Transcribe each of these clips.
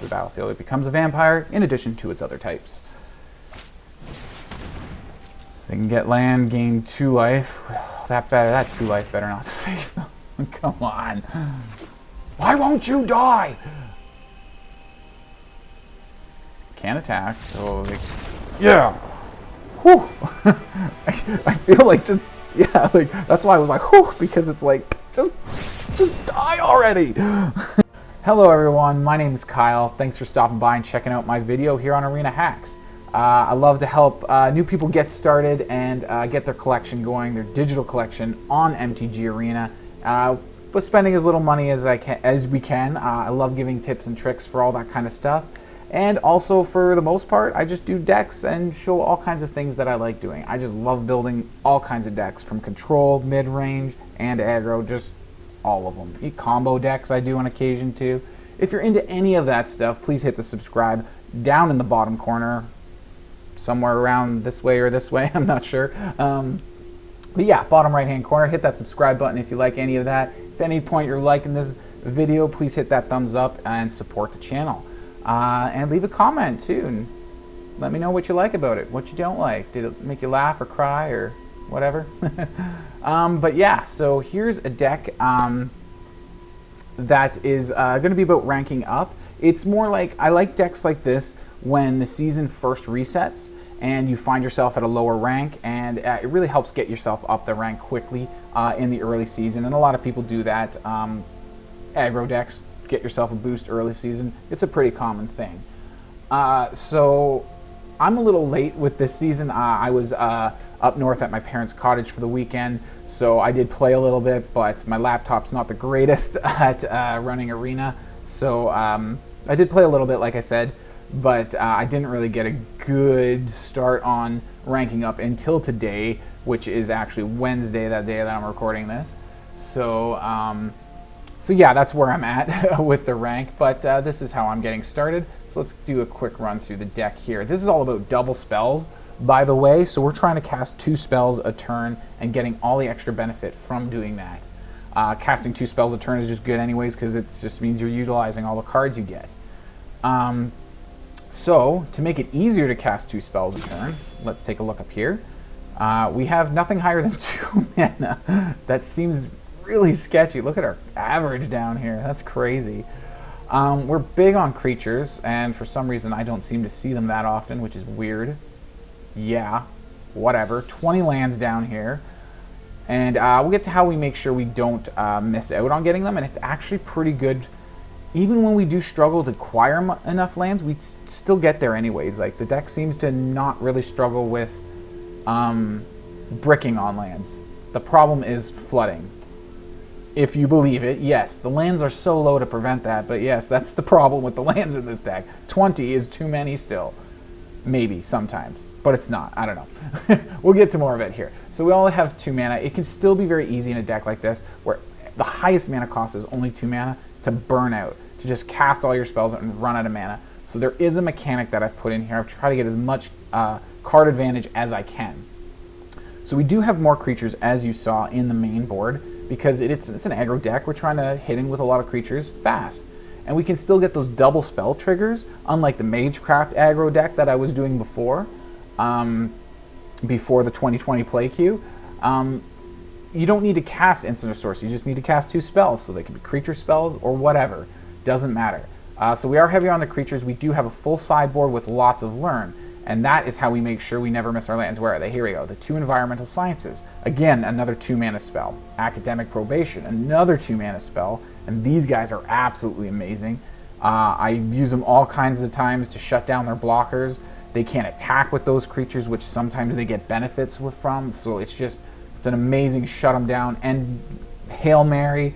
to the battlefield. It becomes a vampire in addition to its other types. So they can get land, gain 2 life. That 2 life better not save them. Come on. Why won't you die? Can't attack, so they... Yeah! Whew! I feel like just... Yeah, like, that's why I was like, whew, because it's like, just die already! Hello everyone, my name is Kyle. Thanks for stopping by and checking out my video here on Arena Hacks. I love to help new people get started and get their collection going, their digital collection on MTG Arena, but spending as little money as we can. I love giving tips and tricks for all that kind of stuff. And also, for the most part, I just do decks and show all kinds of things that I like doing. I just love building all kinds of decks, from control, mid-range, and aggro, just all of them. Combo decks I do on occasion too. If you're into any of that stuff, please hit the subscribe down in the bottom corner, somewhere around this way or this way, I'm not sure. But yeah, bottom right-hand corner, hit that subscribe button if you like any of that. If at any point you're liking this video, please hit that thumbs up and support the channel. And leave a comment too, and let me know what you like about it, what you don't like. Did it make you laugh or cry or whatever? But yeah, so here's a deck that is going to be about ranking up. It's more like, I like decks like this when the season first resets and you find yourself at a lower rank, and it really helps get yourself up the rank quickly in the early season, and a lot of people do that. Aggro decks, get yourself a boost early season. It's a pretty common thing. So I'm a little late with this season. I was up north at my parents' cottage for the weekend, so I did play a little bit, but my laptop's not the greatest at running Arena, so I did play a little bit, like I said, but I didn't really get a good start on ranking up until today, which is actually Wednesday, that day that I'm recording this. So so yeah, that's where I'm at with the rank, but this is how I'm getting started. So let's do a quick run through the deck here. This is all about double spells, by the way, so we're trying to cast 2 spells a turn and getting all the extra benefit from doing that. Casting 2 spells a turn is just good anyways, because it just means you're utilizing all the cards you get. So to make it easier to cast 2 spells a turn, let's take a look up here. We have nothing higher than 2 mana. That seems really sketchy. Look at our average down here. That's crazy. We're big on creatures, and for some reason I don't seem to see them that often, which is weird. Yeah, whatever. 20 lands down here, and we'll get to how we make sure we don't miss out on getting them, and it's actually pretty good. Even when we do struggle to acquire enough lands, we still get there anyways. Like, the deck seems to not really struggle with bricking on lands. The problem is flooding. If you believe it, yes, the lands are so low to prevent that, but yes, that's the problem with the lands in this deck. 20 is too many still. Maybe, sometimes, but it's not. I don't know. We'll get to more of it here. So we all have 2 mana. It can still be very easy in a deck like this, where the highest mana cost is only 2 mana, to burn out, to just cast all your spells and run out of mana. So there is a mechanic that I've put in here. I've tried to get as much card advantage as I can. So we do have more creatures, as you saw in the main board, because it's an aggro deck. We're trying to hit in with a lot of creatures fast. And we can still get those double spell triggers, unlike the Magecraft aggro deck that I was doing before, before the 2020 play queue. You don't need to cast instant or sorcery, you just need to cast 2 spells, so they can be creature spells or whatever. Doesn't matter. So we are heavy on the creatures. We do have a full sideboard with lots of learn. And that is how we make sure we never miss our lands. Where are they? Here we go. The 2 environmental sciences. Again, another 2 mana spell. Academic probation, another 2 mana spell. And these guys are absolutely amazing. I use them all kinds of times to shut down their blockers. They can't attack with those creatures, which sometimes they get benefits from. So it's an amazing shut them down. And Hail Mary.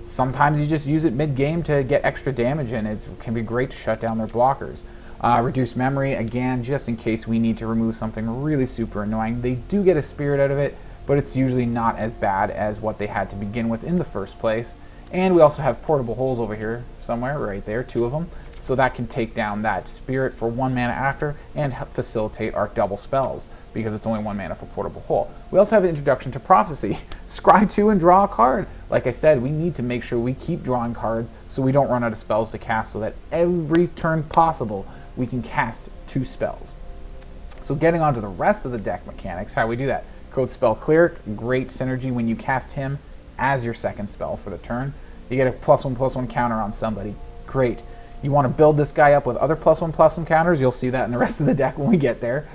Sometimes you just use it mid-game to get extra damage, and it can be great to shut down their blockers. Reduce memory, again, just in case we need to remove something really super annoying. They do get a spirit out of it, but it's usually not as bad as what they had to begin with in the first place. And we also have portable holes over here somewhere, right there, 2 of them. so that can take down that spirit for 1 mana after and facilitate our double spells because it's only 1 mana for Portable Hole. We also have an Introduction to Prophecy. Scry 2 and draw a card. Like I said, we need to make sure we keep drawing cards so we don't run out of spells to cast, so that every turn possible we can cast 2 spells. So getting on to the rest of the deck mechanics, how we do that. Codespell Cleric, great synergy when you cast him as your second spell for the turn. You get a +1/+1 counter on somebody. Great. You want to build this guy up with other +1/+1 counters. You'll see that in the rest of the deck when we get there.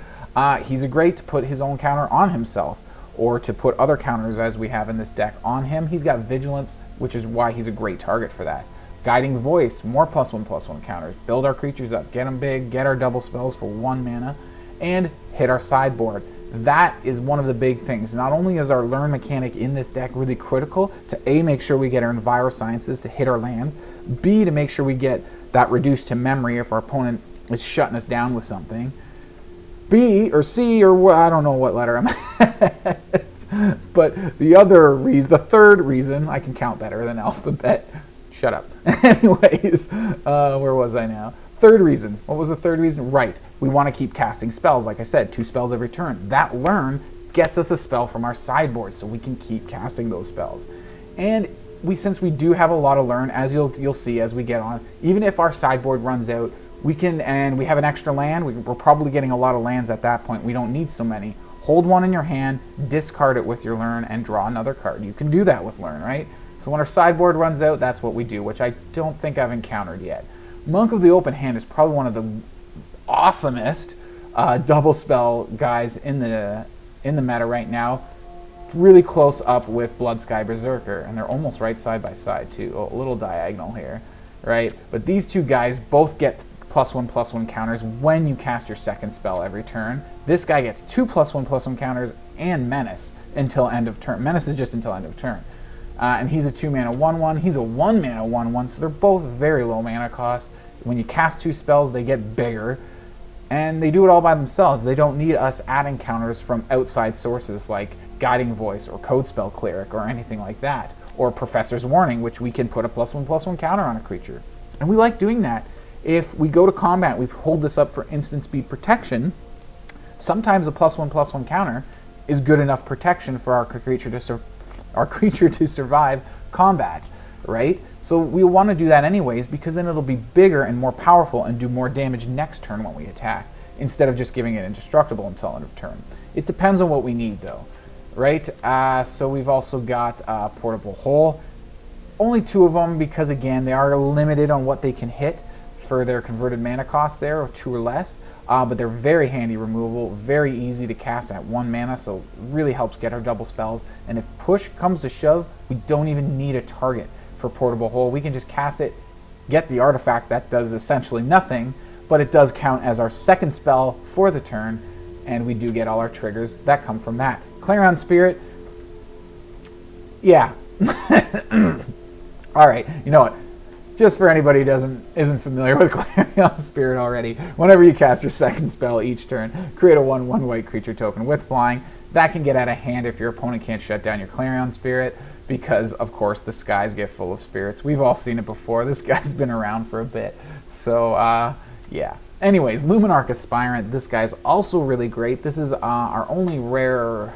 He's a great to put his own counter on himself, or to put other counters as we have in this deck on him. He's got Vigilance, which is why he's a great target for that. Guiding Voice, more +1/+1 counters. Build our creatures up, get them big, get our double spells for 1 mana, and hit our sideboard. That is one of the big things. Not only is our learn mechanic in this deck really critical to A, make sure we get our Envirosciences to hit our lands, B, to make sure we get that reduced to memory if our opponent is shutting us down with something, B or C or I don't know what letter I'm at. But the third reason, I can count better than alphabet. Shut up. Anyways, where was I now? Third reason. What was the third reason? Right. We want to keep casting spells. Like I said, 2 spells every turn. That learn gets us a spell from our sideboard, so we can keep casting those spells. And since we do have a lot of learn, as you'll see as we get on, even if our sideboard runs out, we can, and we have an extra land, we're probably getting a lot of lands at that point. We don't need so many. Hold one in your hand, discard it with your learn, and draw another card. You can do that with learn, right? So when our sideboard runs out, that's what we do, which I don't think I've encountered yet. Monk of the Open Hand is probably one of the awesomest double spell guys in the meta right now. Really close up with Bloodsky Berserker, and they're almost right side by side too. A little diagonal here, right? But these two guys both get +1/+1 counters when you cast your second spell every turn. This guy gets 2 +1/+1 counters and Menace until end of turn. Menace is just until end of turn. And he's a 2 mana 1/1. He's a 1 mana 1/1, so they're both very low mana cost. When you cast 2 spells, they get bigger, and they do it all by themselves. They don't need us adding counters from outside sources like Guiding Voice or Codespell Cleric or anything like that, or Professor's Warning, which we can put a +1/+1 counter on a creature. And we like doing that. If we go to combat, we hold this up for instant speed protection. Sometimes a +1/+1 counter is good enough protection for our creature to survive combat, right? So we want to do that anyways, because then it'll be bigger and more powerful and do more damage next turn when we attack, instead of just giving it indestructible until end of turn. It depends on what we need though, right? So we've also got Portable Hole. Only 2 of them, because again, they are limited on what they can hit for their converted mana cost there, or 2 or less. But they're very handy removal, very easy to cast at 1 mana, so it really helps get our double spells. And if push comes to shove, we don't even need a target for Portable Hole. We can just cast it, get the artifact that does essentially nothing, but it does count as our second spell for the turn, and we do get all our triggers that come from that. Clarion Spirit, yeah. All right, you know what? Just for anybody who isn't familiar with Clarion Spirit already, whenever you cast your second spell each turn, create a 1/1 white creature token with flying. That can get out of hand if your opponent can't shut down your Clarion Spirit, because of course the skies get full of spirits. We've all seen it before. This guy's been around for a bit. So yeah. Anyways, Luminarch Aspirant, this guy's also really great. This is our only rare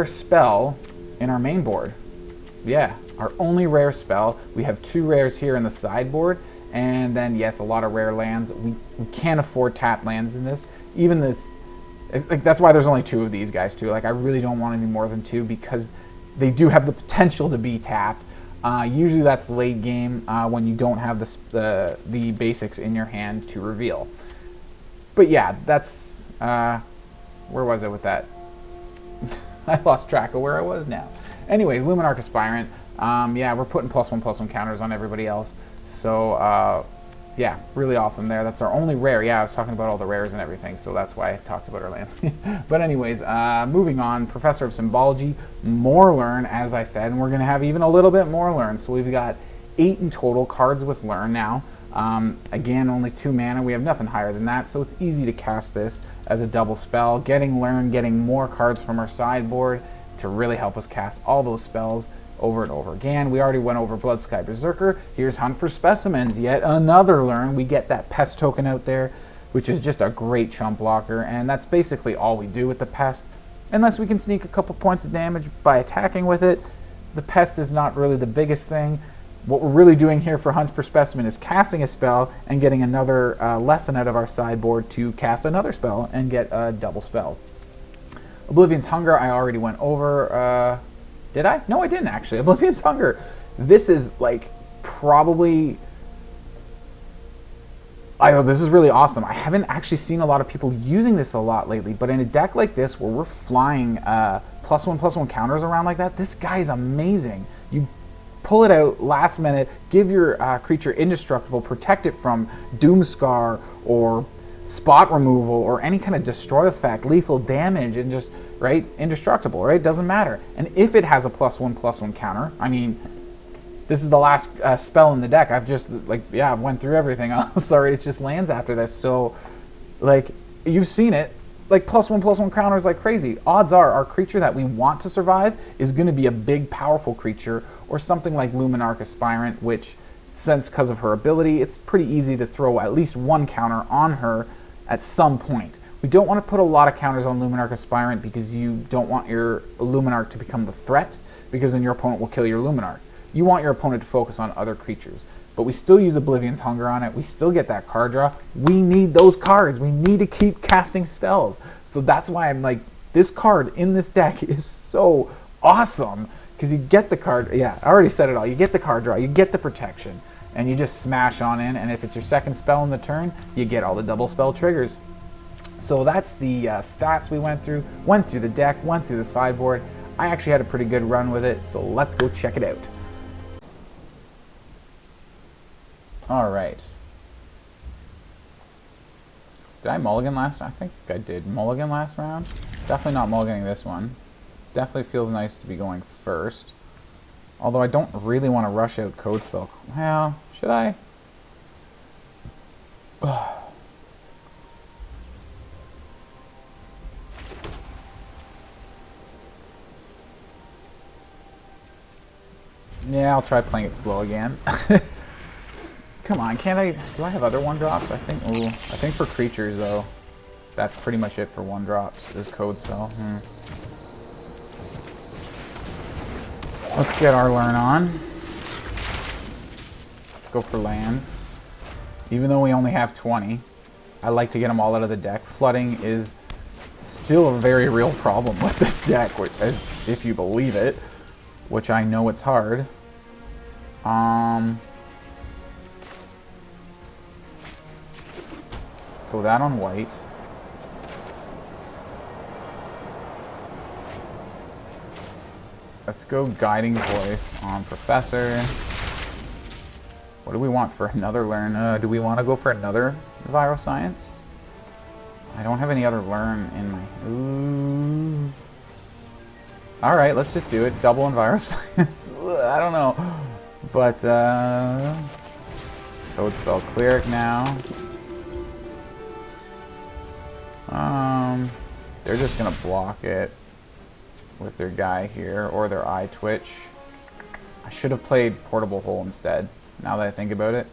spell in our main board. Yeah, our only rare spell. We have 2 rares here in the sideboard, and then yes, a lot of rare lands. We can't afford tap lands in this. Even this, like, that's why there's only 2 of these guys too. Like, I really don't want any more than 2, because they do have the potential to be tapped. Usually that's late game when you don't have the basics in your hand to reveal. But yeah, that's where was I with that? I lost track of where I was now. Anyways, Luminarch Aspirant. Yeah, we're putting +1/+1 counters on everybody else. So yeah, really awesome there. That's our only rare. Yeah, I was talking about all the rares and everything, so that's why I talked about our lands. But anyways, moving on, Professor of Symbology, more learn, as I said, and we're going to have even a little bit more learn. So we've got 8 in total cards with learn now. Again, only 2 mana. We have nothing higher than that, so it's easy to cast this as a double spell. Getting learn, getting more cards from our sideboard to really help us cast all those spells over and over again. We already went over Bloodsky Berserker. Here's Hunt for Specimens, yet another learn. We get that Pest token out there, which is just a great chump blocker, and that's basically all we do with the Pest. Unless we can sneak a couple points of damage by attacking with it, the Pest is not really the biggest thing. What we're really doing here for Hunt for Specimen is casting a spell and getting another lesson out of our sideboard to cast another spell and get a double spell. Oblivion's Hunger I already went over. Did I? No, I didn't actually. Oblivion's Hunger. This is like probably... this is really awesome. I haven't actually seen a lot of people using this a lot lately, but in a deck like this where we're flying +1/+1 counters around like that, this guy is amazing. You pull it out last minute, give your creature indestructible, protect it from Doomscar or spot removal or any kind of destroy effect, lethal damage, and just, right, indestructible, right? Doesn't matter. And if it has a +1/+1 counter, I mean, this is the last spell in the deck. I've just, like, yeah, I've went through everything else. Sorry, it just lands after this. So, like, you've seen it. Like, +1/+1 counters like crazy. Odds are our creature that we want to survive is going to be a big, powerful creature, or something like Luminarch Aspirant, which, since because of her ability, it's pretty easy to throw at least one counter on her at some point. We don't want to put a lot of counters on Luminarch Aspirant because you don't want your Luminarch to become the threat, because then your opponent will kill your Luminarch. You want your opponent to focus on other creatures. But we still use Oblivion's Hunger on it. We still get that card draw. We need those cards. We need to keep casting spells. So that's why I'm like, this card in this deck is so awesome. Because you get the card, yeah, I already said it all. You get the card draw, you get the protection, and you just smash on in. And if it's your second spell in the turn, you get all the double spell triggers. So that's the stats we went through the deck, went through the sideboard. I actually had a pretty good run with it, so let's go check it out. All right. Did I mulligan last? I think I did mulligan last round. Definitely not mulliganing this one. Definitely feels nice to be going first. Although I don't really want to rush out Codespell. Well, should I? Yeah, I'll try playing it slow again. Come on, can't I? Do I have other 1-drops? I think. Ooh, I think for creatures though, that's pretty much it for 1-drops. Is Codespell. Let's get our learn on. Let's go for lands. Even though we only have 20, I like to get them all out of the deck. Flooding is still a very real problem with this deck, if you believe it, which I know it's hard. Go that on white. Let's go Guiding Voice on Professor. What do we want for another learn? Do we want to go for another Viroscience? I don't have any other learn in my... Ooh. Alright, let's just do it. Double Viroscience. I don't know. But, Codespell Cleric now. They're just gonna block it with their guy here, or their Eye Twitch. I should have played Portable Hole instead, now that I think about it.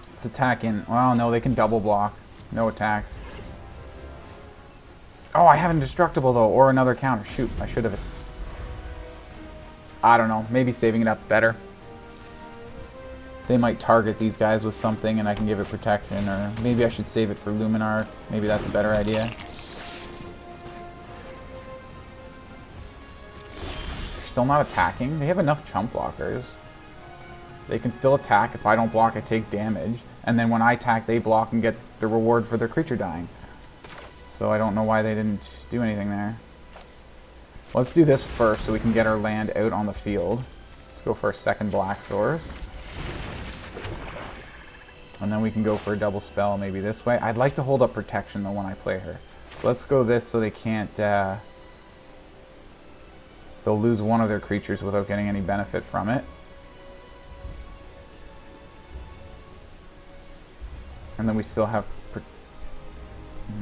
Let's attack in. Well, no, they can double block. No attacks. Oh, I have Indestructible though, or another counter. Shoot, I should have. I don't know, maybe saving it up better. They might target these guys with something and I can give it protection, or maybe I should save it for Luminarch. Maybe that's a better idea. Still not attacking. They have enough chump blockers. They can still attack. If I don't block, I take damage. And then when I attack, they block and get the reward for their creature dying. So I don't know why they didn't do anything there. Let's do this first so we can get our land out on the field. Let's go for a second Black Source. And then we can go for a double spell maybe this way. I'd like to hold up protection though when I play her. So let's go this so they can't... they'll lose one of their creatures without getting any benefit from it. And then we still have...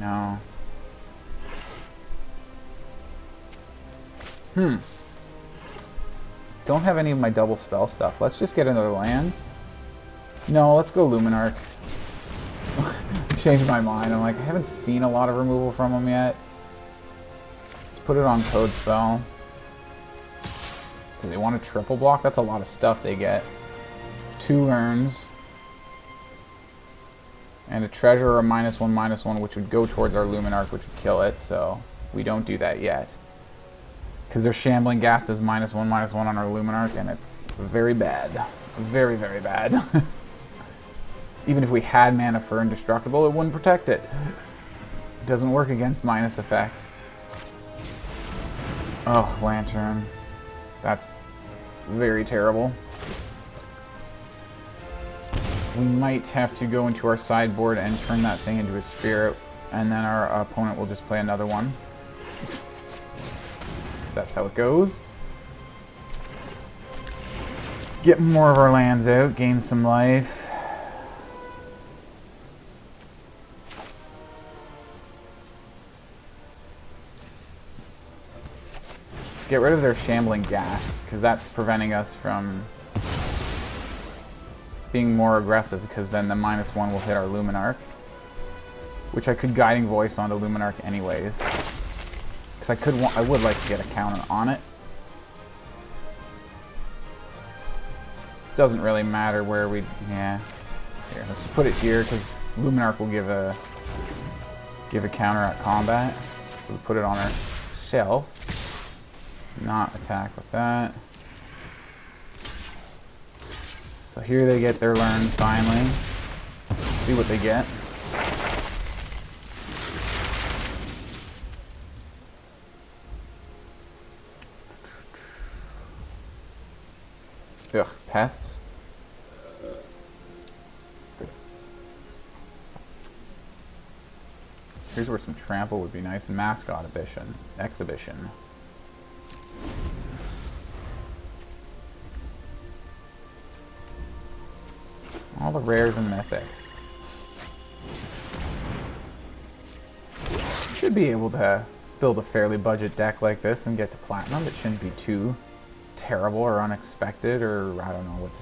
No. Don't have any of my double spell stuff. Let's just get another land. No, let's go Luminarch. Changed my mind. I'm like, I haven't seen a lot of removal from them yet. Let's put it on Codespell. Do they want a triple block? That's a lot of stuff they get. 2 learns. And a treasure or a -1/-1, which would go towards our Luminarch, which would kill it. So we don't do that yet. Because their Shambling Ghast is -1/-1 on our Luminarch, and it's very bad. Very, very bad. Even if we had mana for Indestructible, it wouldn't protect it. It doesn't work against minus effects. Oh, Lantern. That's very terrible. We might have to go into our sideboard and turn that thing into a spirit, and then our opponent will just play another one. So that's how it goes. Let's get more of our lands out, gain some life. Let's get rid of their Shambling Ghast, because that's preventing us from being more aggressive, because then the -1 will hit our Luminarch, which I could Guiding Voice onto Luminarch anyways, because I would like to get a counter on it. Doesn't really matter where we, yeah. Here, let's put it here because Luminarch will give a counter at combat. So we put it on our shelf. Not attack with that. So here they get their learns finally. Let's see what they get. Ugh, pests. Here's where some trample would be nice. Mascot exhibition. All the rares and mythics. Should be able to build a fairly budget deck like this and get to platinum. It shouldn't be too terrible or unexpected, or I don't know what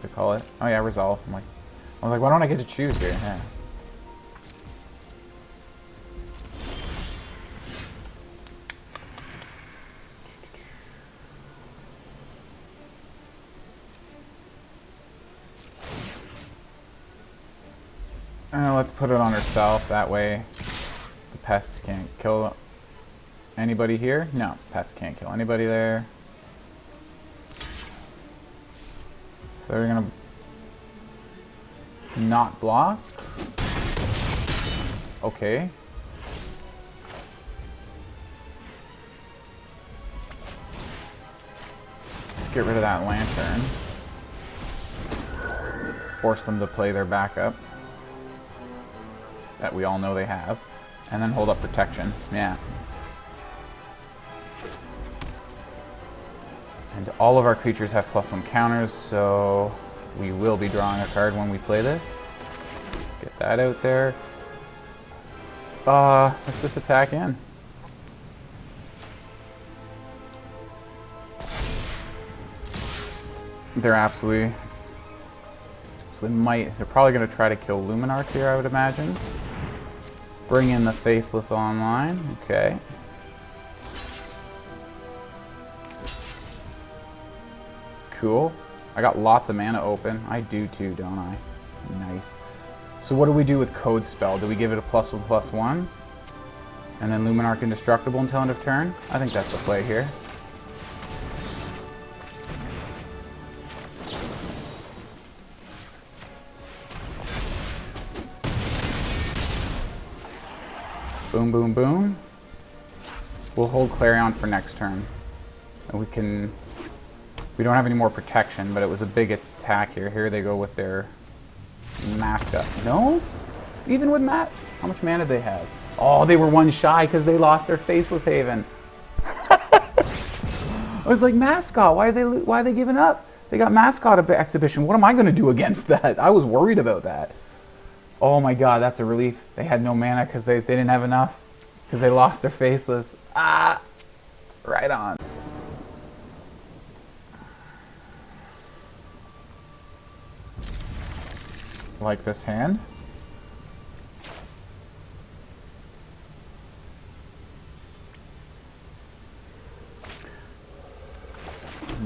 to call it. Oh yeah, resolve. I was like, why don't I get to choose here? Yeah. Let's put it on herself, that way the pests can't kill anybody here. No, pests can't kill anybody there. So they're gonna not block. Okay. Let's get rid of that lantern. Force them to play their backup that we all know they have, and then hold up protection. Yeah. And all of our creatures have +1 counters, so we will be drawing a card when we play this. Let's get that out there. Let's just attack in. They're absolutely... So they're probably going to try to kill Luminarch here, I would imagine. Bring in the Faceless online. Okay. Cool. I got lots of mana open. I do too, don't I? Nice. So what do we do with Codespell? Do we give it a +1/+1? And then Luminarch indestructible until end of turn? I think that's the play here. Boom, boom, boom. We'll hold Clarion for next turn. And we don't have any more protection, but it was a big attack here. Here they go with their mascot. No? Even with Matt? How much mana did they have? Oh, they were 1 shy because they lost their Faceless Haven. I was like, mascot, why are they giving up? They got mascot exhibition. What am I going to do against that? I was worried about that. Oh my god, that's a relief. They had no mana because they didn't have enough. Because they lost their Faceless. Ah! Right on. like this hand.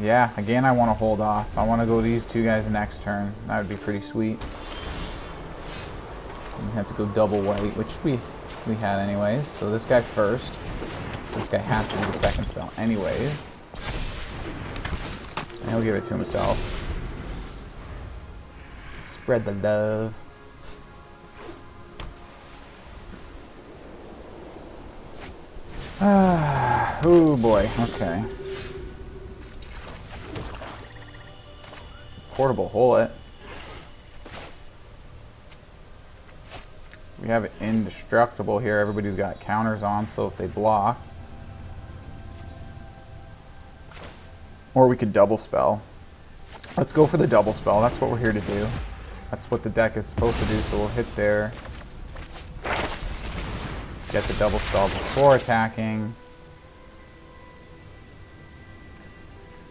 Yeah, again, I want to hold off. I want to go these two guys next turn. That would be pretty sweet. We have to go double white, which we had anyways. So this guy first. This guy has to do the second spell anyways. And he'll give it to himself. Spread the love. Oh boy, okay. Portable hole it. We have it indestructible here. Everybody's got counters on, so if they block. Or we could double spell. Let's go for the double spell. That's what we're here to do. That's what the deck is supposed to do, so we'll hit there. Get the double spell before attacking.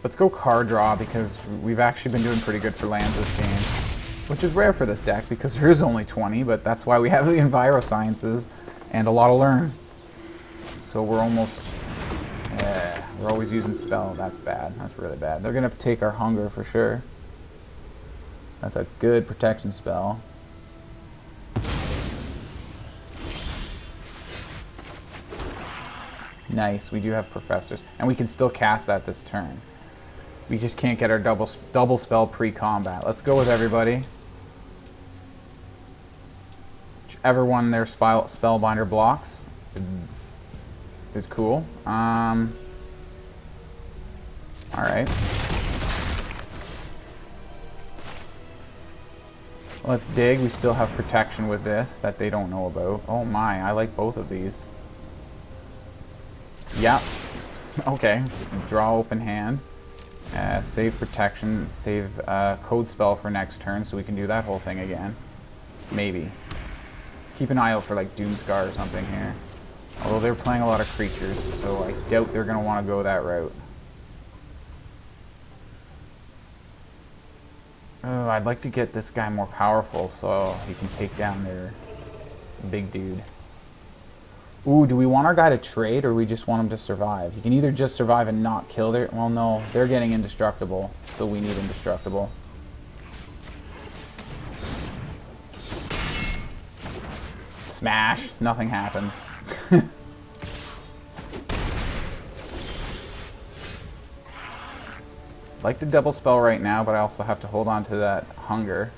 Let's go card draw because we've actually been doing pretty good for lands this game. Which is rare for this deck because there is only 20, but that's why we have the Envirosciences and a lot of learn. So we're almost... we're always using spell. That's bad. That's really bad. They're going to take our hunger for sure. That's a good protection spell. Nice. We do have Professors. And we can still cast that this turn. We just can't get our double spell pre-combat. Let's go with everybody. Whichever one their Spellbinder blocks is cool. Alright. Let's dig. We still have protection with this that they don't know about. Oh my, I like both of these. Yep. Okay. Draw open hand. Save protection, save Codespell for next turn so we can do that whole thing again. Maybe. Let's keep an eye out for like Doomscar or something here. Although they're playing a lot of creatures, so I doubt they're going to want to go that route. Oh, I'd like to get this guy more powerful so he can take down their big dude. Ooh, do we want our guy to trade or we just want him to survive? He can either just survive and not kill their... Well, no, they're getting indestructible, so we need indestructible. Smash. Nothing happens. I'd like to double spell right now, but I also have to hold on to that hunger.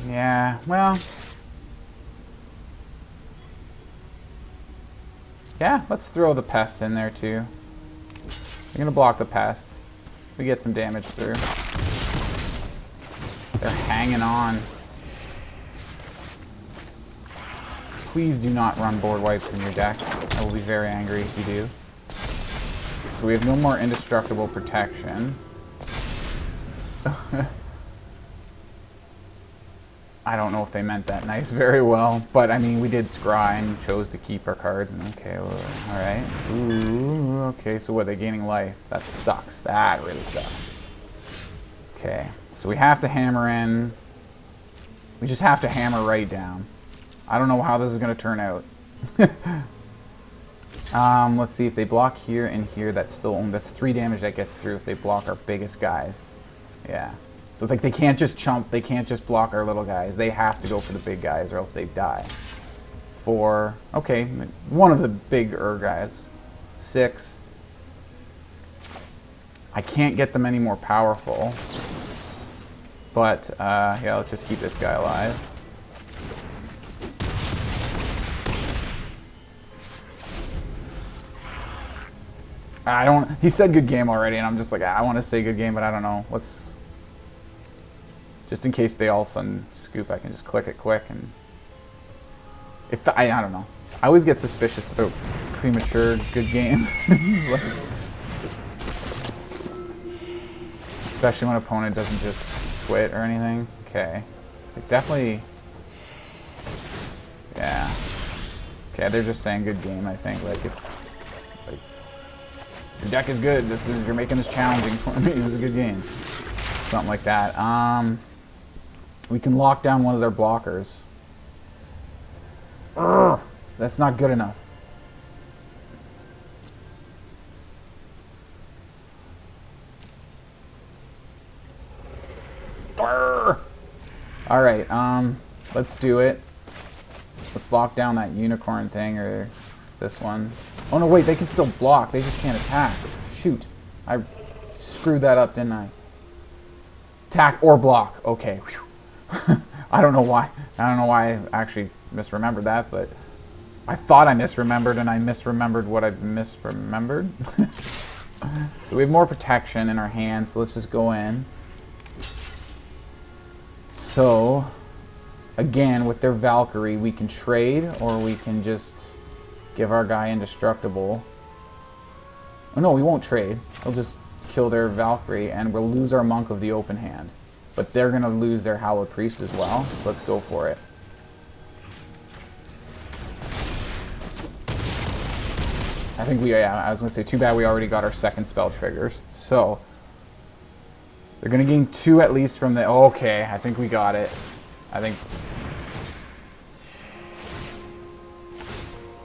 Yeah, well... Yeah, let's throw the pest in there too. We're gonna block the pest. We get some damage through. They're hanging on. Please do not run board wipes in your deck. I will be very angry if you do. So we have no more indestructible protection. I don't know if they meant that nice very well, but I mean, we did scry and chose to keep our cards. And okay, well, all right. Ooh, okay, so what, they're gaining life? That sucks. That really sucks. Okay, so we have to hammer in. We just have to hammer right down. I don't know how this is going to turn out. Let's see if they block here and here. That's 3 damage that gets through if they block our biggest guys. Yeah. So it's like they can't just chump, they can't just block our little guys. They have to go for the big guys or else they die. 4, okay, one of the bigger guys. 6. I can't get them any more powerful. But, yeah, let's just keep this guy alive. He said good game already, and I'm just like, I want to say good game, but I don't know. Let's... Just in case they all of a sudden scoop, I can just click it quick and... I don't know. I always get suspicious about premature good game. Like, especially when an opponent doesn't just quit or anything. Okay. It definitely... Yeah. Okay, they're just saying good game, I think. Like, it's... Like, Your deck is good. You're making this challenging for me. It was a good game. Something like that. We can lock down one of their blockers. Urgh, that's not good enough. Alright, let's do it. Let's lock down that unicorn thing, or this one. Oh no, wait, they can still block. They just can't attack. Shoot. I screwed that up, didn't I? Attack or block. Okay. I don't know why. I don't know why I actually misremembered that, but I thought I misremembered, and I misremembered what I misremembered. So we have more protection in our hand, so let's just go in. So, again, with their Valkyrie, we can trade, or we can just give our guy indestructible. Oh no, we won't trade. We'll just kill their Valkyrie, and we'll lose our Monk of the Open Hand. But they're going to lose their Hallowed Priest as well, so let's go for it. I think I was going to say, too bad we already got our second spell triggers. So, they're going to gain 2 at least from the... Okay, I think we got it. I think...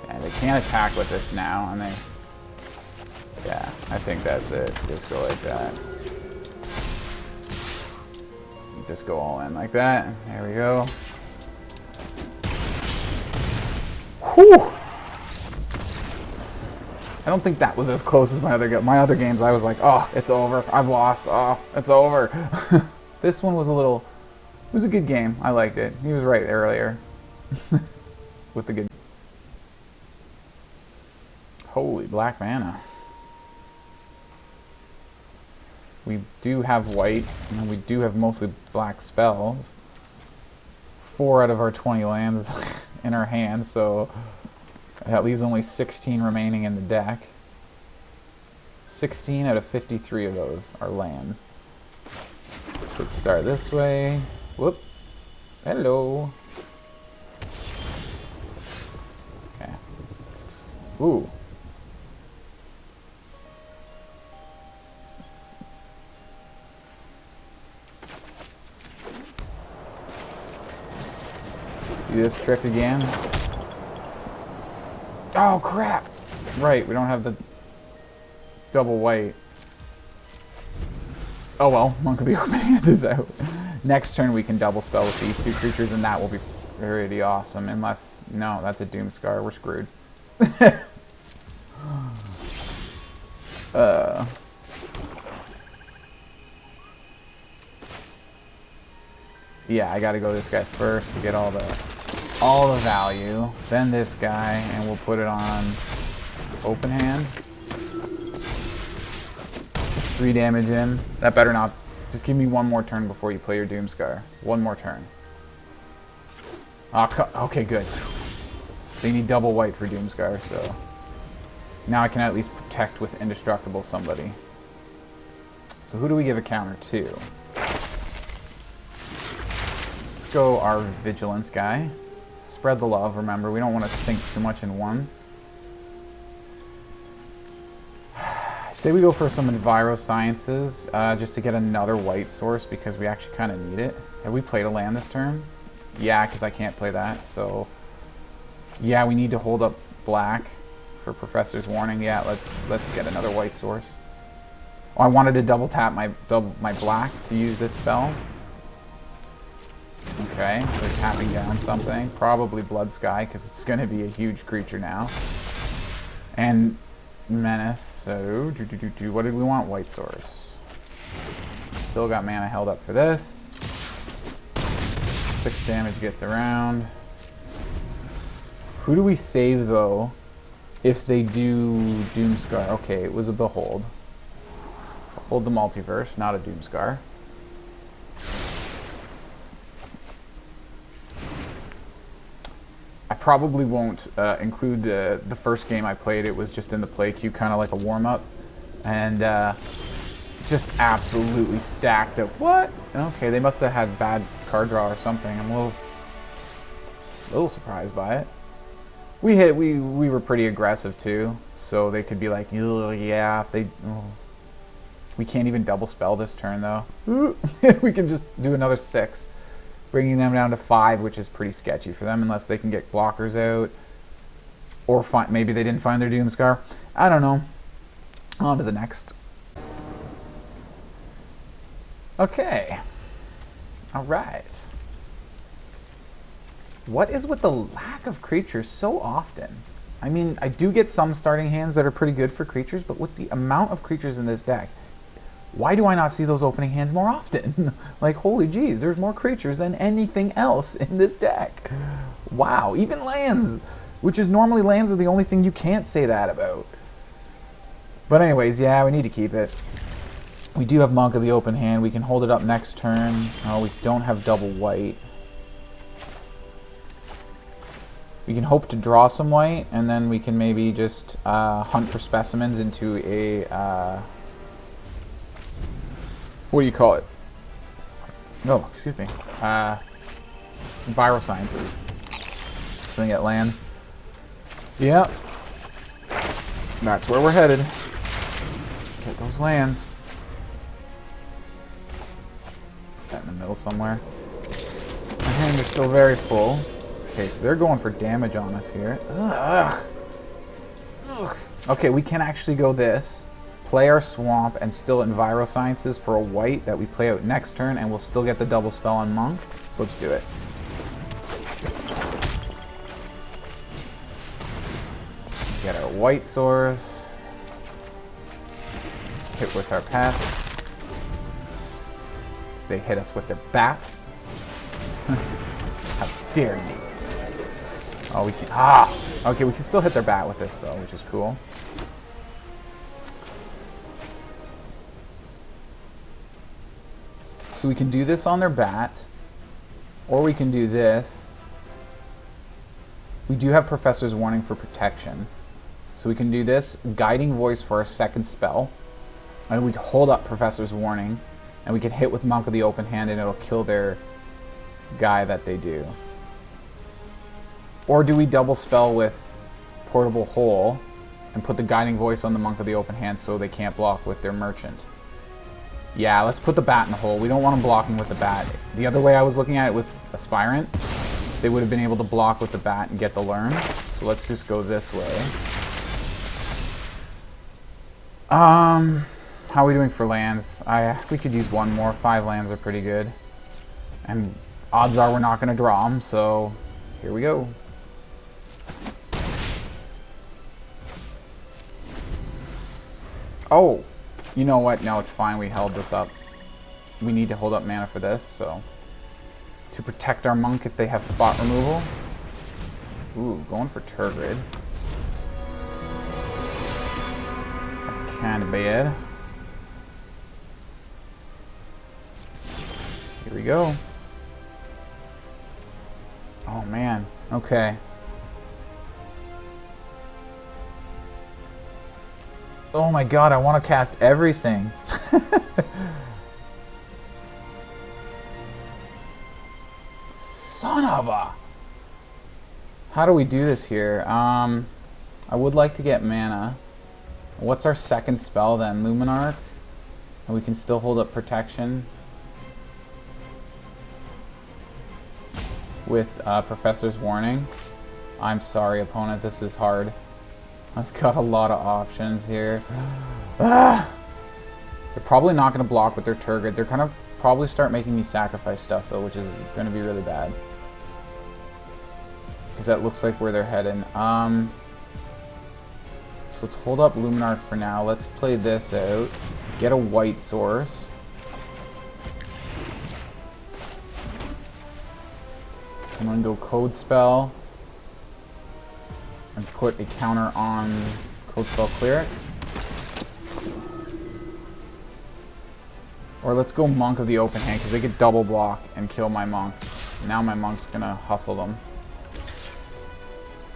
Yeah, they can't attack with this now, and they... Yeah, I think that's it. Just go like that. Just go all in like that. There we go. Whew! I don't think that was as close as my other games. I was like, oh, it's over. I've lost. Oh, it's over. This one was it was a good game. I liked it. He was right earlier. With the good... Holy black mana. We do have white, and we do have mostly black spells. 4 out of our 20 lands in our hand, so that leaves only 16 remaining in the deck. 16 out of 53 of those are lands. So let's start this way. Whoop. Hello. Okay. Ooh. Do this trick again. Oh crap! Right, we don't have the double white. Oh well, Monk of the Open Hand is out. Next turn we can double spell with these 2 creatures, and that will be pretty awesome. Unless, no, that's a Doomscar. We're screwed. Yeah, I gotta go this guy first to get all the value. Then this guy, and we'll put it on open hand. 3 damage in. That better not. Just give me 1 more turn before you play your Doomscar. 1 more turn. Oh, okay, good. They need double white for Doomscar, so now I can at least protect with indestructible somebody. So who do we give a counter to? Let's go our Vigilance guy. Spread the love, remember, we don't want to sink too much in one. Say we go for some Envirosciences, just to get another white source, because we actually kind of need it. Have we played a land this turn? Yeah, because I can't play that, so... Yeah, we need to hold up black for Professor's Warning. Yeah, let's get another white source. Oh, I wanted to double tap my black to use this spell. Okay, we're tapping down something. Probably Bloodsky, because it's going to be a huge creature now. And Menace, so... What did we want? White source. Still got mana held up for this. 6 damage gets around. Who do we save, though, if they do Doomscar? Okay, it was a Behold. Behold the Multiverse, not a Doomscar. I probably won't include the first game I played. It was just in the play queue, kind of like a warm-up. And just absolutely stacked up. What? Okay, they must have had bad card draw or something. I'm a little surprised by it. We were pretty aggressive too. So they could be like, yeah, if they... Oh. We can't even double spell this turn, though. We can just do another 6. Bringing them down to 5, which is pretty sketchy for them, unless they can get blockers out. Or maybe they didn't find their Doomscar. I don't know. On to the next. Okay. Alright. What is with the lack of creatures so often? I mean, I do get some starting hands that are pretty good for creatures, but with the amount of creatures in this deck, why do I not see those opening hands more often? Like, holy jeez, there's more creatures than anything else in this deck. Wow, even lands, which is normally lands are the only thing you can't say that about. But anyways, yeah, we need to keep it. We do have Monk of the Open Hand. We can hold it up next turn. Oh, we don't have double white. We can hope to draw some white, and then we can maybe just hunt for specimens into a... what do you call it? Oh, excuse me. Viral Sciences. Swing at lands. Yep. That's where we're headed. Get those lands. Put that in the middle somewhere. My hand is still very full. Okay, so they're going for damage on us here. Ugh. Ugh. Okay, we can actually go this. Play our swamp and still Enviro Sciences for a white that we play out next turn, and we'll still get the double spell on Monk. So let's do it. Get our white sword. Hit with our pass. So they hit us with their bat. How dare you? Oh, we can. Ah! Okay, we can still hit their bat with this, though, which is cool. So we can do this on their bat, or we can do this. We do have Professor's Warning for protection. So we can do this, Guiding Voice for our second spell, and we can hold up Professor's Warning, and we can hit with Monk of the Open Hand, and it'll kill their guy that they do. Or do we double spell with Portable Hole and put the Guiding Voice on the Monk of the Open Hand so they can't block with their Merchant? Yeah, let's put the bat in the hole. We don't want them blocking with the bat. The other way I was looking at it with Aspirant, they would have been able to block with the bat and get the learn. So let's just go this way. How are we doing for lands? We could use one more. 5 lands are pretty good. And odds are we're not going to draw them, so here we go. Oh, you know what? No, it's fine. We held this up. We need to hold up mana for this, so... To protect our Monk if they have spot removal. Ooh, going for Turgid. That's kind of bad. Here we go. Oh, man. Okay. Oh my god, I want to cast everything. Son of a... How do we do this here? I would like to get mana. What's our second spell then? Luminarch? And we can still hold up protection. With Professor's Warning. I'm sorry, opponent, this is hard. I've got a lot of options here. Ah! They're probably not going to block with their Turgid. They're going to probably start making me sacrifice stuff, though, which is going to be really bad. Because that looks like where they're heading. So let's hold up Luminarch for now. Let's play this out. Get a white source. I'm going to go Codespell. And put a counter on Codespell Cleric. Or let's go Monk of the Open Hand, because they could double block and kill my Monk. Now my Monk's gonna hustle them.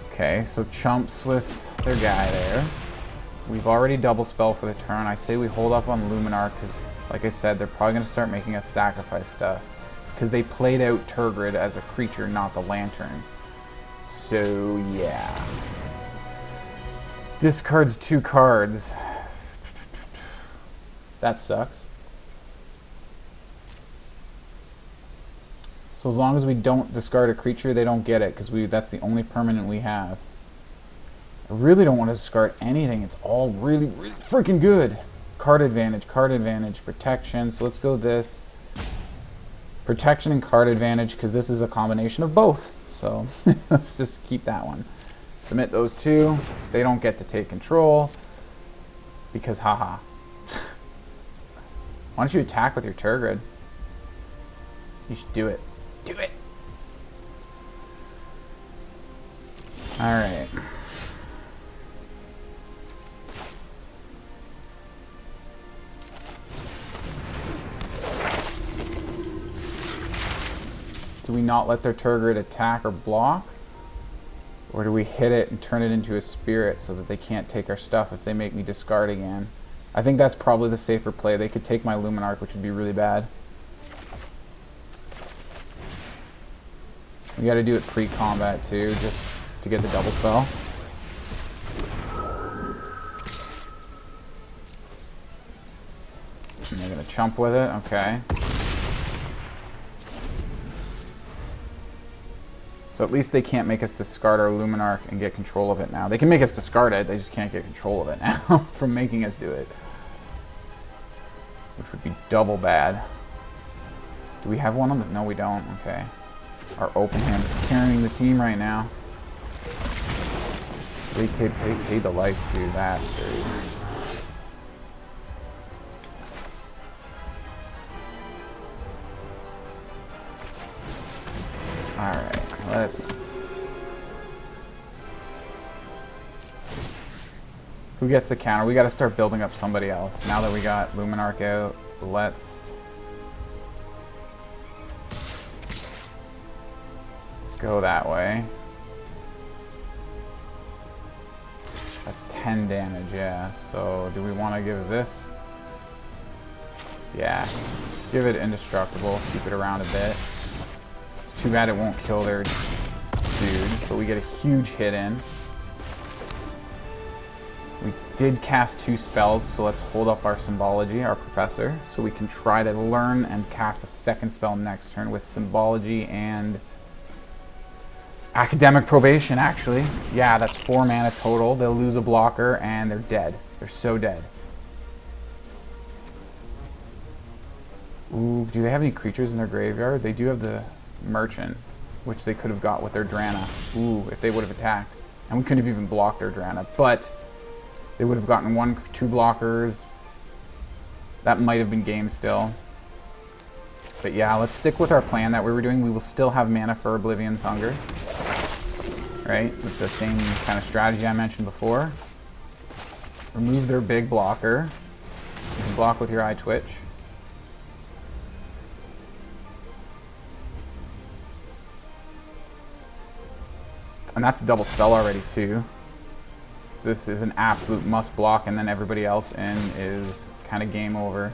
Okay, so chumps with their guy there. We've already double spell for the turn. I say we hold up on Luminarch, because like I said, they're probably gonna start making us sacrifice stuff. Because they played out Turgid as a creature, not the Lantern. So, yeah. Discards 2 cards. That sucks. So as long as we don't discard a creature, they don't get it, because that's the only permanent we have. I really don't want to discard anything. It's all really, really freaking good. Card advantage, protection. So let's go this. Protection and card advantage, because this is a combination of both. So let's just keep that one. Submit those 2. They don't get to take control, because haha. Why don't you attack with your Turgid? You should do it. Do it! Alright. Do we not let their Turgid attack or block? Or do we hit it and turn it into a spirit so that they can't take our stuff if they make me discard again? I think that's probably the safer play. They could take my Luminarch, which would be really bad. We gotta do it pre-combat too, just to get the double spell. And they're gonna chump with it, okay. So at least they can't make us discard our Luminarch and get control of it now. They can make us discard it, they just can't get control of it now from making us do it. Which would be double bad. Do we have one on the... No, we don't. Okay. Our open hand is carrying the team right now. They paid the life too, bastard. Alright, let's... Who gets the counter? We gotta start building up somebody else. Now that we got Luminarch out, let's... go that way. That's 10 damage, yeah. So do we want to give this? Yeah. Let's give it indestructible. Keep it around a bit. It's too bad it won't kill their dude, but we get a huge hit in. We did cast 2 spells, so let's hold up our Symbology, our Professor, so we can try to learn and cast a second spell next turn with Symbology and Academic Probation, actually. Yeah, that's 4 mana total. They'll lose a blocker, and they're dead. They're so dead. Ooh, do they have any creatures in their graveyard? They do have the Merchant, which they could have got with their Drana. Ooh, if they would have attacked. And we couldn't have even blocked their Drana, but they would have gotten 1, 2 blockers. That might have been game still. But yeah, let's stick with our plan that we were doing. We will still have mana for Oblivion's Hunger. Right? With the same kind of strategy I mentioned before. Remove their big blocker. You can block with your Eye Twitch. And that's a double spell already too. This is an absolute must block, and then everybody else in is kind of game over.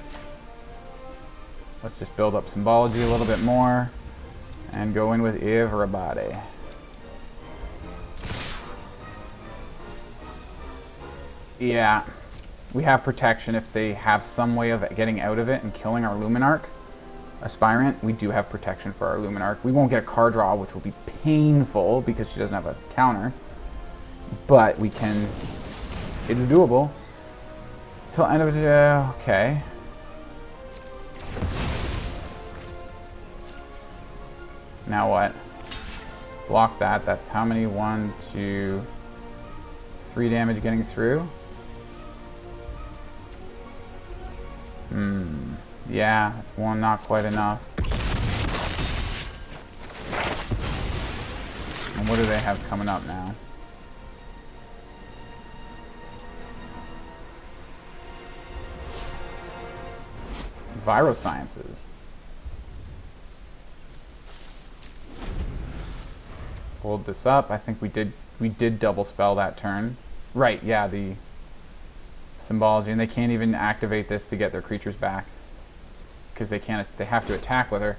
Let's just build up Symbology a little bit more and go in with everybody. Yeah, we have protection if they have some way of getting out of it and killing our Luminarch Aspirant. We do have protection for our Luminarch. We won't get a card draw, which will be painful because she doesn't have a counter. But we can... It's doable. Till end of the day, okay. Now what? Block that. That's how many? 1, 2, 3 damage getting through? Yeah, that's one, not quite enough. And what do they have coming up now? Virosciences. Hold this up. I think we did double spell that turn. Right, yeah, the Symbology, and they can't even activate this to get their creatures back because they have to attack with her.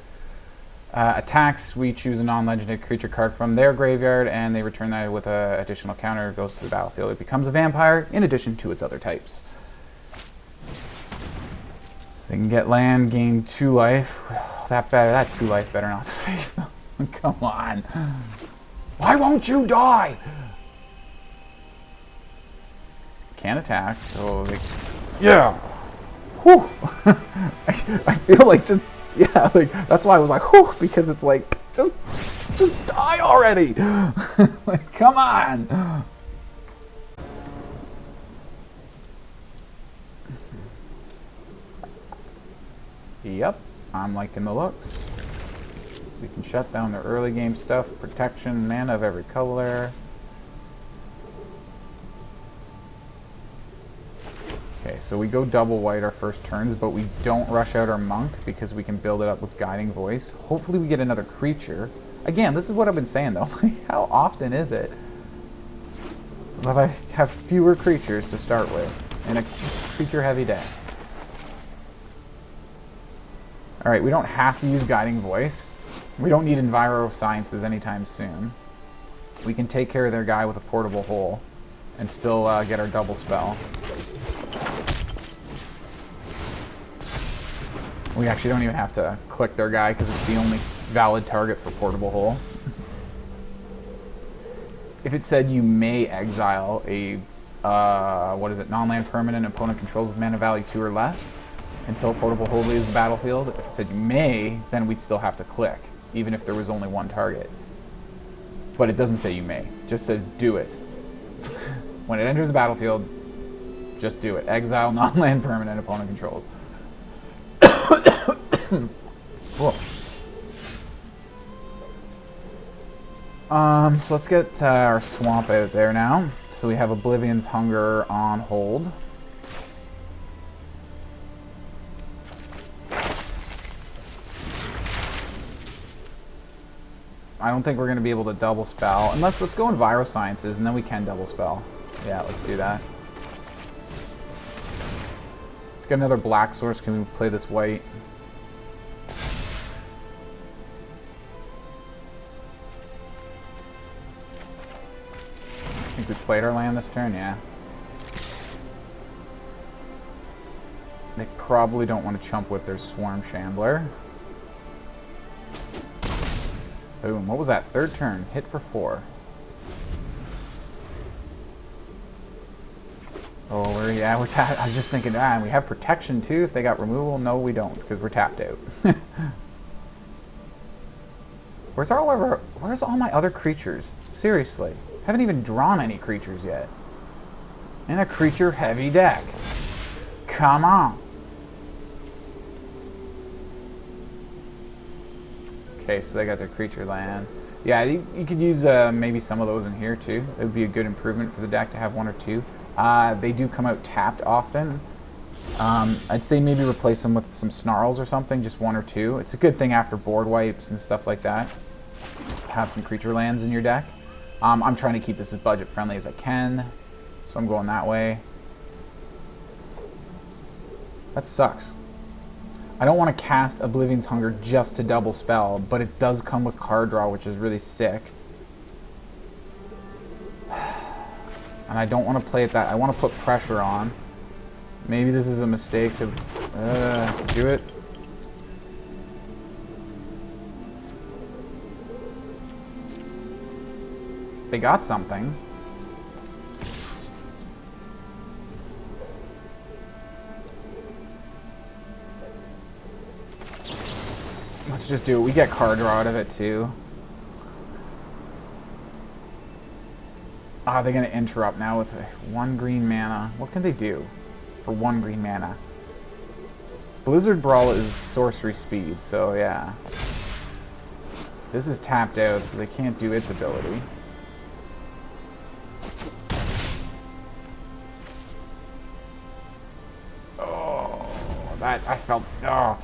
Attacks, we choose a non-legendary creature card from their graveyard, and they return that with an additional counter. It goes to the battlefield. It becomes a vampire in addition to its other types. So they can get land, gain 2 life. That 2 life better not save them. Come on. Why won't you die? Can't attack, so they... Yeah! Whew! I feel like just... Yeah, like, that's why I was like, whew, because it's like, just die already! Like, come on! Yep, I'm liking the looks. We can shut down their early game stuff, protection, mana of every color. Okay, so we go double white our first turns, but we don't rush out our monk because we can build it up with Guiding Voice. Hopefully we get another creature. Again, this is what I've been saying though. How often is it that I have fewer creatures to start with in a creature-heavy deck? Alright, we don't have to use Guiding Voice. We don't need Enviro Sciences anytime soon. We can take care of their guy with a Portable Hole and still get our double spell. We actually don't even have to click their guy because it's the only valid target for Portable Hole. If it said you may exile a, non-land permanent opponent controls with mana value 2 or less until Portable Hole leaves the battlefield, if it said you may, then we'd still have to click, even if there was only 1 target. But it doesn't say you may, it just says do it. When it enters the battlefield, just do it. Exile non-land permanent opponent controls. So let's get our swamp out there now. So we have Oblivion's Hunger on hold. I don't think we're going to be able to double spell, unless let's go Enviro Sciences and then we can double spell. Yeah, let's do that. Let's get another black source. Can we play this white? I think we played our land this turn, yeah. They probably don't want to chump with their Swarm Shambler. Boom, what was that? 3rd turn, hit for 4. Oh, yeah, we're tapped. I was just thinking, we have protection too if they got removal. No, we don't, because we're tapped out. Where's all my other creatures? Seriously. Haven't even drawn any creatures yet. In a creature-heavy deck. Come on. Okay, so they got their creature land. Yeah, you could use maybe some of those in here too. It would be a good improvement for the deck to have 1 or 2. They do come out tapped often. I'd say maybe replace them with some Snarls or something, just 1 or 2. It's a good thing after board wipes and stuff like that. Have some creature lands in your deck. I'm trying to keep this as budget friendly as I can, so I'm going that way. That sucks. I don't want to cast Oblivion's Hunger just to double spell, but it does come with card draw, which is really sick. And I don't want to play it that. I want to put pressure on. Maybe this is a mistake to do it. They got something. Let's just do it. We get card draw out of it too. They're going to interrupt now with 1 green mana. What can they do for 1 green mana? Blizzard Brawl is sorcery speed, so yeah. This is tapped out, so they can't do its ability. Oh, I felt... Oh.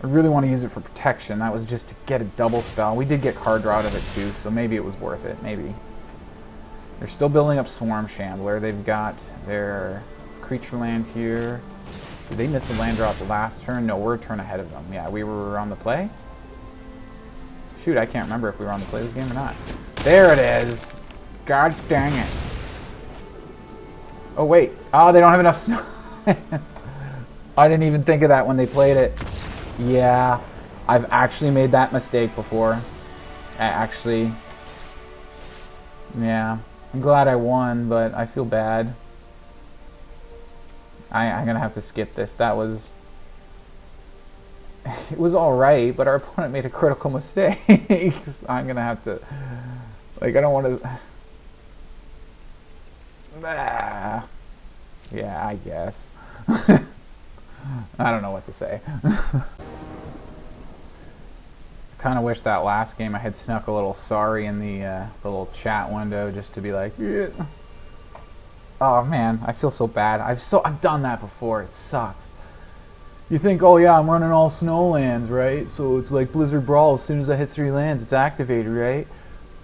I really want to use it for protection. That was just to get a double spell. We did get card draw out of it too, so maybe it was worth it. Maybe. They're still building up Swarm Shambler. They've got their creature land here. Did they miss a land draw at the last turn? No, we're a turn ahead of them. Yeah, we were on the play. Shoot, I can't remember if we were on to play this game or not. There it is. God dang it. Oh, wait. Oh, they don't have enough snow lands. I didn't even think of that when they played it. Yeah, I've actually made that mistake before. Yeah. I'm glad I won, but I feel bad. I'm going to have to skip this. That was... It was alright, but our opponent made a critical mistake. I'm going to have to... Like, I don't want to... Yeah, I guess. I don't know what to say. Kind of wish that last game I had snuck a little sorry in the little chat window just to be like, yeah. Oh man, I feel so bad. I've done that before. It sucks. You think, oh yeah, I'm running all snow lands, right? So it's like Blizzard Brawl. As soon as I hit 3 lands, it's activated, right?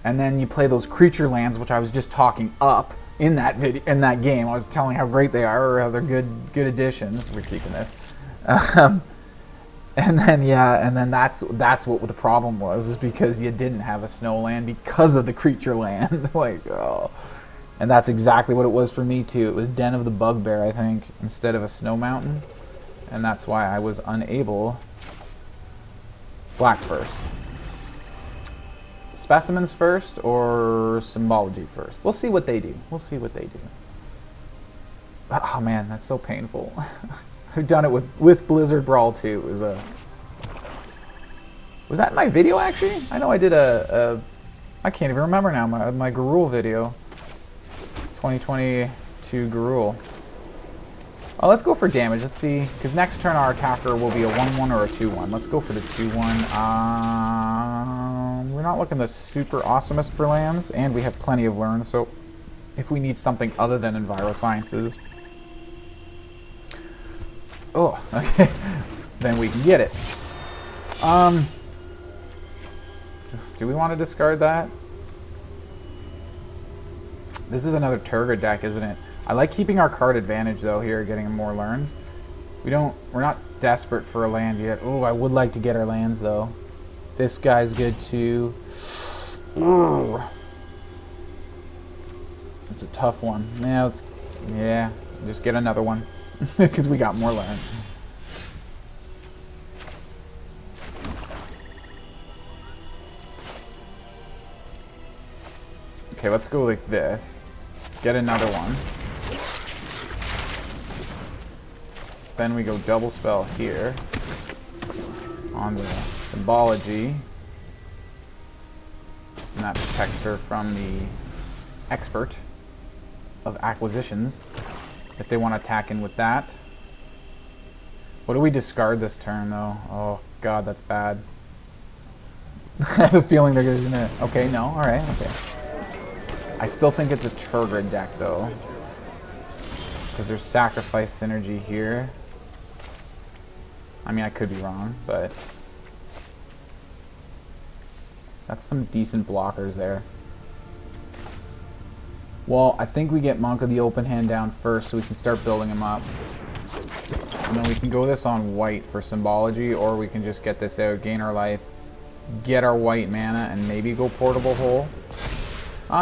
And then you play those creature lands, which I was just talking up in that video, in that game. I was telling how great they are, or how they're good additions. We're keeping this. And then that's what the problem was, is because you didn't have a snow land because of the creature land. Like, oh. And that's exactly what it was for me too. It was Den of the Bugbear, I think, instead of a snow mountain. And that's why I was unable. Black first. Specimens first or Symbology first? We'll see what they do. We'll see what they do. Oh man, that's so painful. I've done it with Blizzard Brawl too. It was was that in my video actually? I know I did I can't even remember now, my Garul video. 2022 Garul. Oh, let's go for damage. Let's see, because next turn our attacker will be a 1/1 or a 2/1. Let's go for the 2/1. We're not looking the super awesomest for lands, and we have plenty of learn, so if we need something other than Envirosciences, oh, okay, then we can get it. Do we want to discard that? This is another Turgid deck, isn't it? I like keeping our card advantage though here, getting more learns. We're not desperate for a land yet. Oh, I would like to get our lands though. This guy's good too. Ooh. It's a tough one. Yeah, just get another one because we got more learns. Okay, let's go like this. Get another one. Then we go double spell here on the Symbology. And that protects her from the Expert of Acquisitions if they want to attack in with that. What do we discard this turn though? Oh god, that's bad. I have a feeling they're just gonna... Okay, no, alright, okay. I still think it's a Turgid deck though, because there's sacrifice synergy here. I mean, I could be wrong, but that's some decent blockers there. Well, I think we get Monk of the Open Hand down first so we can start building him up. And then we can go this on white for Symbology, or we can just get this out, gain our life, get our white mana, and maybe go Portable Hole.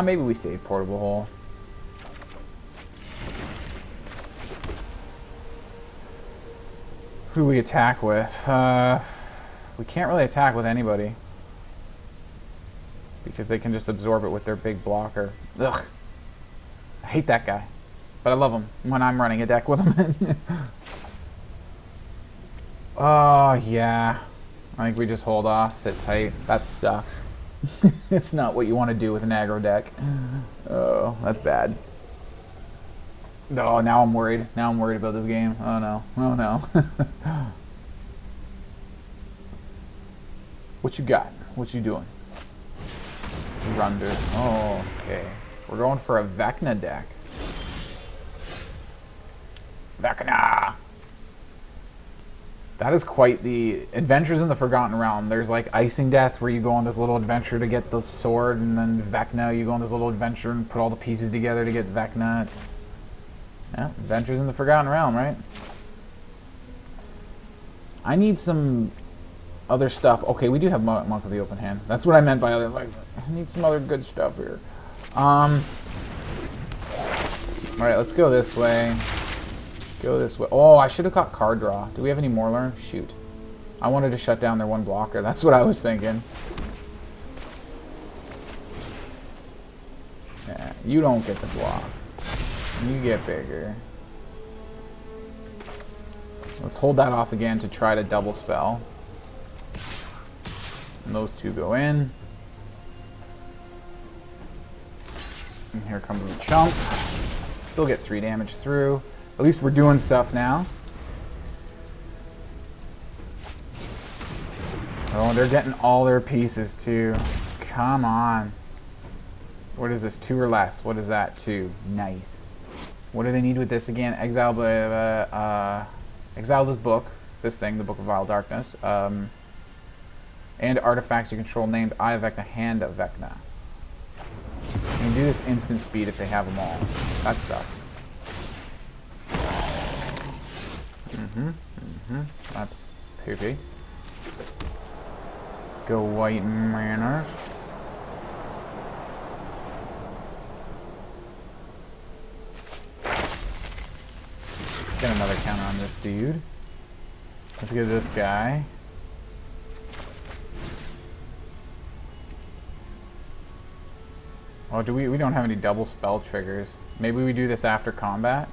Maybe we save Portable Hole. Who do we attack with? We can't really attack with anybody, because they can just absorb it with their big blocker. Ugh. I hate that guy. But I love him when I'm running a deck with him. Oh, yeah. I think we just hold off, sit tight. That sucks. It's not what you want to do with an aggro deck. Oh, that's bad. Oh, now I'm worried. Now I'm worried about this game. Oh no. Oh no. What you got? What you doing? Runder. Oh, okay. We're going for a Vecna deck. Vecna! That is quite the Adventures in the Forgotten Realm. There's like Icing Death, where you go on this little adventure to get the sword, and then Vecna, you go on this little adventure and put all the pieces together to get Vecna. It's, yeah, Adventures in the Forgotten Realm, right? I need some other stuff. Okay, we do have Monk of the Open Hand. That's what I meant by other. Like, I need some other good stuff here. All right, let's go this way. Go this way. Oh, I should have got card draw. Do we have any more learn? Shoot. I wanted to shut down their one blocker. That's what I was thinking. Yeah, you don't get the block. You get bigger. Let's hold that off again to try to double spell. And those two go in. And here comes the chump. Still get 3 damage through. At least we're doing stuff now. Oh, they're getting all their pieces too. Come on. What is this? 2 or less. What is that? 2. Nice. What do they need with this again? Exile this book. This thing, the Book of Vile Darkness. And artifacts you control named Eye of Vecna, Hand of Vecna. You can do this instant speed if they have them all. That sucks. That's poopy. Let's go white mana. Get another counter on this dude. Let's get this guy. Oh, we don't have any double spell triggers. Maybe we do this after combat?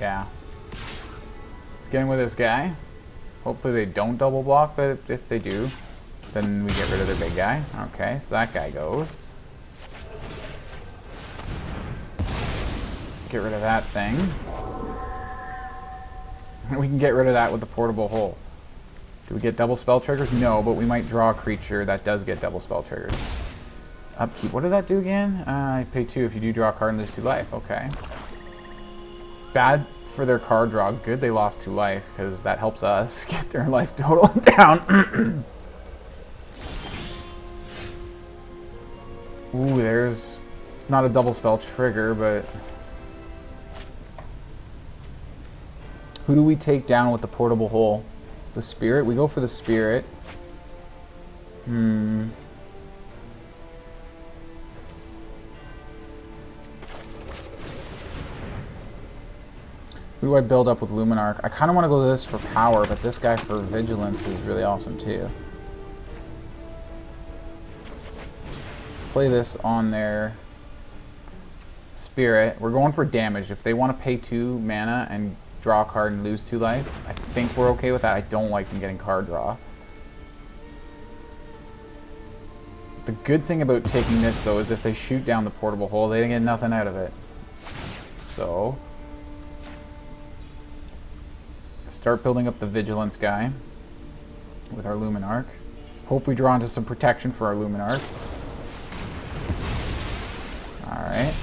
Yeah. Let's get in with this guy. Hopefully they don't double block, but if they do, then we get rid of their big guy. Okay, so that guy goes. Get rid of that thing. We can get rid of that with the portable hole. Do we get double spell triggers? No, but we might draw a creature that does get double spell triggers. Upkeep. What does that do again? I pay 2 if you do draw a card and lose 2 life. Okay. Bad for their card draw. Good they lost 2 life, because that helps us get their life total down. Ooh, there's... It's not a double spell trigger, but... Who do we take down with the portable hole? The spirit? We go for the spirit. Who do I build up with Luminarch? I kind of want to go to this for power, but this guy for vigilance is really awesome too. Play this on their spirit. We're going for damage. If they want to pay 2 mana and draw a card and lose 2 life, I think we're okay with that. I don't like them getting card draw. The good thing about taking this though is if they shoot down the portable hole, they get nothing out of it. So start building up the vigilance guy with our Luminarch. Hope we draw into some protection for our Luminarch. Alright.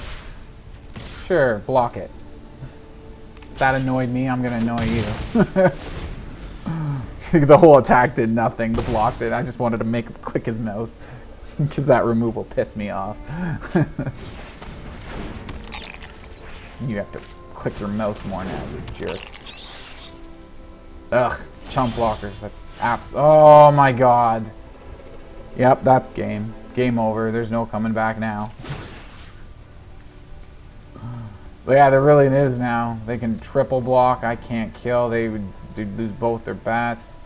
Sure, block it. That annoyed me, I'm gonna annoy you. The whole attack did nothing, the block did. I just wanted to make him click his mouse. Because that removal pissed me off. You have to click your mouse more now, you jerk. Ugh, chump blockers, that's apps. Oh my god. Yep, that's game. Game over, there's no coming back now. But yeah, there really is now. They can triple block. I can't kill. They would lose both their bats.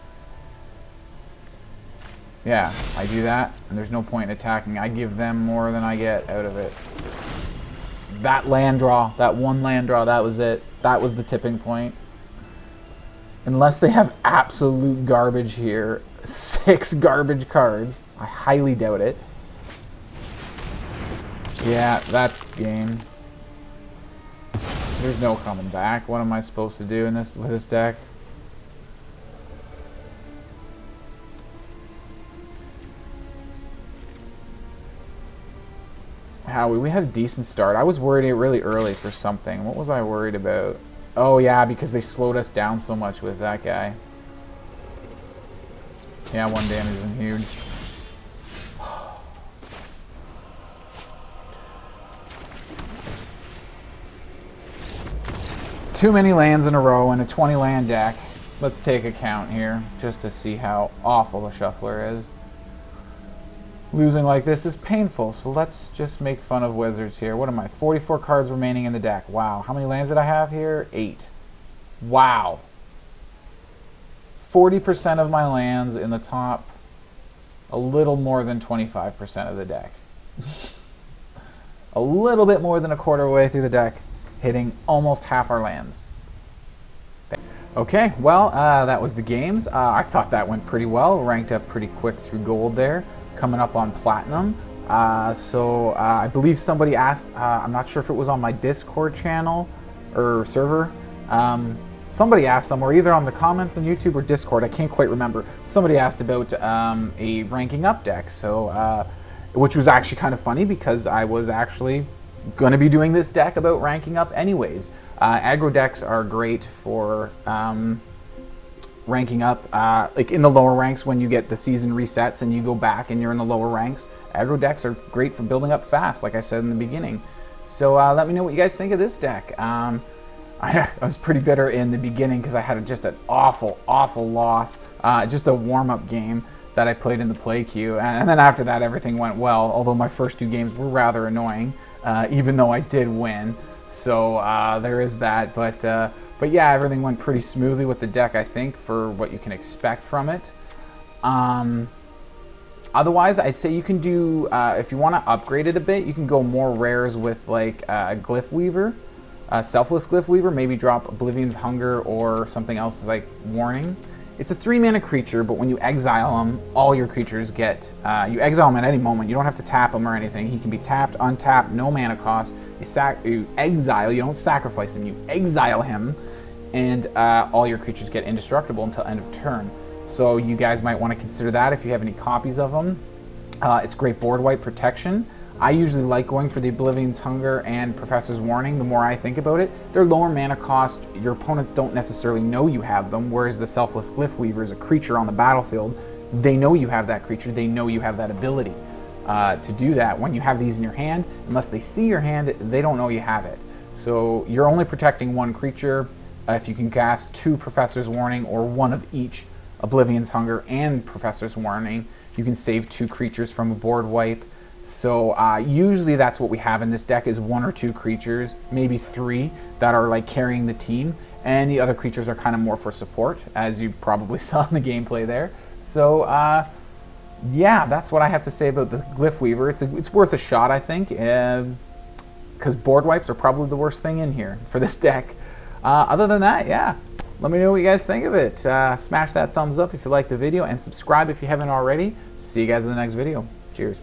Yeah, I do that, and there's no point in attacking. I give them more than I get out of it. That land draw, that one land draw, that was it. That was the tipping point. Unless they have absolute garbage here. 6 garbage cards. I highly doubt it. Yeah, that's game. There's no coming back. What am I supposed to do in this with this deck? Howie, we had a decent start. I was worried really early for something. What was I worried about? Oh yeah, because they slowed us down so much with that guy. Yeah, 1 damage isn't huge. too many lands in a row in a 20 land deck. Let's take a count here just to see how awful the shuffler is. Losing like this is painful, so let's just make fun of Wizards here. What am I? 44 cards remaining in the deck. Wow. How many lands did I have here? 8. Wow. 40% of my lands in the top, a little more than 25% of the deck. A little bit more than a quarter way through the deck, hitting almost half our lands. Okay, well, that was the games. I thought that went pretty well. Ranked up pretty quick through gold there, coming up on platinum. I believe somebody asked, I'm not sure if it was on my Discord channel or server. Somebody asked somewhere, either on the comments on YouTube or Discord, I can't quite remember. Somebody asked about a ranking up deck, so which was actually kind of funny because I was actually going to be doing this deck about ranking up anyways. Aggro decks are great for ranking up, like in the lower ranks when you get the season resets and you go back and you're in the lower ranks. Aggro decks are great for building up fast, like I said in the beginning. So let me know what you guys think of this deck. I was pretty bitter in the beginning because I had just an awful loss, just a warm-up game that I played in the play queue, and then after that everything went well, although my first 2 games were rather annoying, even though I did win. So there is that, but yeah, everything went pretty smoothly with the deck, I think, for what you can expect from it. Otherwise, I'd say you can do, if you want to upgrade it a bit, you can go more rares with like Glyph Weaver, Selfless Glyph Weaver, maybe drop Oblivion's Hunger or something else like Warning. It's a 3-mana creature, but when you exile him, all your creatures get, you exile him at any moment. You don't have to tap him or anything. He can be tapped, untapped, no mana cost. You exile, you don't sacrifice him, you exile him, and all your creatures get indestructible until end of turn. So you guys might want to consider that if you have any copies of them. It's great board wipe protection. I usually like going for the Oblivion's Hunger and Professor's Warning the more I think about it. They're lower mana cost, your opponents don't necessarily know you have them, whereas the Selfless Glyph Weaver is a creature on the battlefield. They know you have that creature, they know you have that ability to do that. When you have these in your hand, unless they see your hand, they don't know you have it. So you're only protecting one creature. If you can cast 2 Professor's Warning or 1 of each, Oblivion's Hunger and Professor's Warning, you can save 2 creatures from a board wipe. So usually that's what we have in this deck, is 1 or 2 creatures, maybe 3 that are like carrying the team, and the other creatures are kind of more for support, as you probably saw in the gameplay there. So yeah, that's what I have to say about the Glyph Weaver. It's worth a shot, I think, because board wipes are probably the worst thing in here for this deck. Other than that, yeah, let me know what you guys think of it. Smash that thumbs up if you liked the video, and subscribe if you haven't already. See you guys in the next video. Cheers.